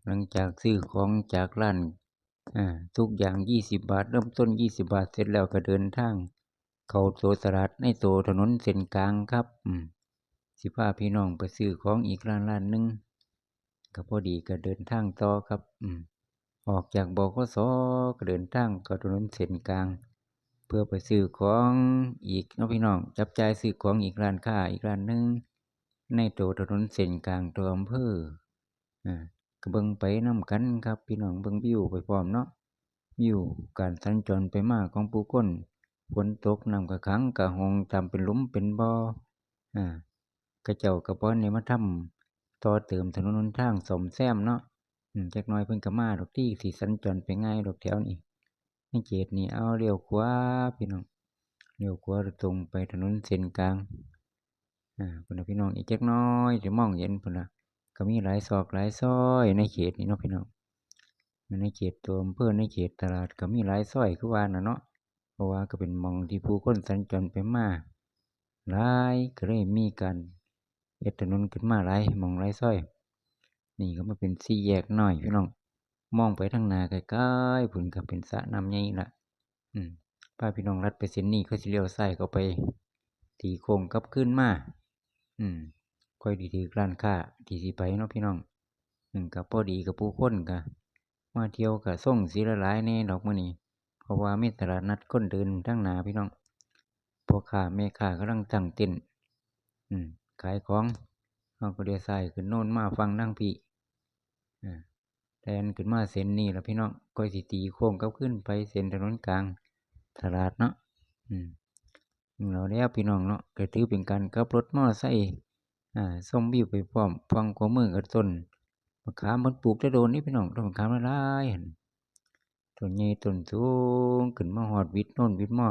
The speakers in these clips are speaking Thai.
หลังจากซื้อของจากร้านทุกอย่าง20 บาทเริ่มต้น20 บาทเสร็จแล้วก็เดินทางเข้าตัวตลาดในตัวถนนเส้นกลางครับสิพาพี่น้องไปซื้อของอีกร้านหนึ่งก็พอดีก็เดินทางต่อครับออกจากบขสก็เดินทางเข้าถนนเส้นกลางเพื่อไปซื้อของอีกพี่น้องจับจ่ายซื้อของอีกร้านค้าอีกร้านหนึ่งในตัวถนนเส้นกลางตัวอำเภอก็เบิ่งไปนํกันครับพี่น้องเบิ่งวิวไปพร้อมเนาะวิวการสัญจรไปมาของผู้คนฝนตกน้ำก็ขังก็หงตามเป็นหลุมเป็นบ่กระเจ้าก็บ่ได้มาทำต่อเติมถนนหนทางซ่อมแซมเนาะจักหน่อยเพิ่นก็มาดอกที่สิสัญจรไปง่ายดอกแถวนี้ในเขตนี้เอาเลี้ยวขวาพี่น้องเลี้ยวขวาตรงไปถนนเส้นกลางพุ่นน่ะพี่น้องอีกจักหน่อยสิมองเห็นพุ่นน่ะก็มีหลายซอกหลายซอยในเขตนี้เนาะพี่น้องในเขตตัวอำเภอในเขตตลาดก็มีหลายซอยคือว่าน่ะเนาะเพราะว่าก็เป็นหม้องที่ผู้คนสัญจรไปมาหลายก็เลยมีการเฮ็ดถนนขึ้นมาหลายหม้องหลายซอยนี่ก็มาเป็นสี่แยกน้อยพี่น้องมองไปทางหน้าไกลๆพุ่นก็เป็นสระน้ำใหญ่ล่ะพาพี่น้องลัดไปเส้นนี้เขาสิเลี้ยวซ้ายเข้าไปตีโค้งกลับคืนมาค่อยสิถึกร้านค้าที่สิไปเนาะพี่น้องก็พอดีกับผู้คนก็มาเที่ยวก็ส่งสิหลายๆแหน่ดอกมื้อนี้เพราะว่ามีตลาดนัดคนเดินทางหน้าพี่น้องพ่อค้าแม่ค้ากำลังตั้งเต็นท์ขายของเราก็เลี้ยวซ้ายขึ้นโน่นมาฟังทางพี่แล่นขึ้นมาเส้นนี้ล่ะพี่น้องค่อยสิตีโค้งกลับคืนไปเส้นถนนกลางตลาดเนาะแล้วพี่น้องเนาะก็ถือเป็นการขับรถมอไซค์ชมวิวไปพร้อมฟังขวามือก็ต้นมะขามเพิ่นปลูกแต่โดนนี่พี่น้องต้นมะขามหลายๆหั่นต้นใหญ่ต้นสูงขึ้นมาฮอดวิดโน่นวิดม้อ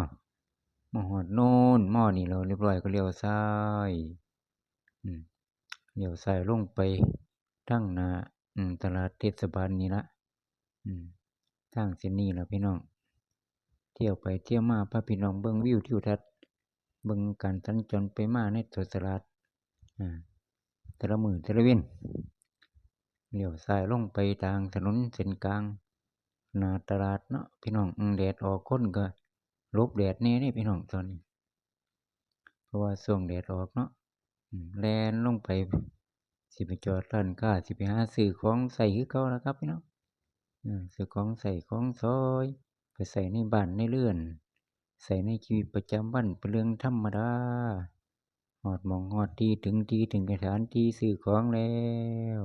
มาฮอดโน่นม้อนี่แล้วเรียบร้อยก็เลี้ยวซ้ายเลี้ยวซ้ายลงไปทางหน้าตลาดเทศบาลนี่ล่ะทางเส้นนี้ล่ะพี่น้องเที่ยวไปเที่ยวมาพาพี่น้องเบิ่งวิวทิวทัศน์เบิ่งการสัญจรไปมาในตัวตลาดแต่ละมื้อแต่ละเว้นเลี้ยวซ้ายลงไปทางถนนเส้นกลางหน้าตลาดเนาะพี่น้องแดดออกคนก็หลบแดดแหน่เด้พี่น้องตอนนี้เพราะว่าช่วงแดดออกเนาะแล่นลงไปสิไปจอดร้านค้าสิไปหาซื้อของใช้คือเก่าล่ะครับพี่น้องซื้อของใช้ของสอยไปใช้ในบ้านในเรือนใช้ในชีวิตประจำวันเป็นเรื่องธรรมดาฮอดหม้องฮอดที่ถึงที่ถึงสถานที่ซื้อของแล้ว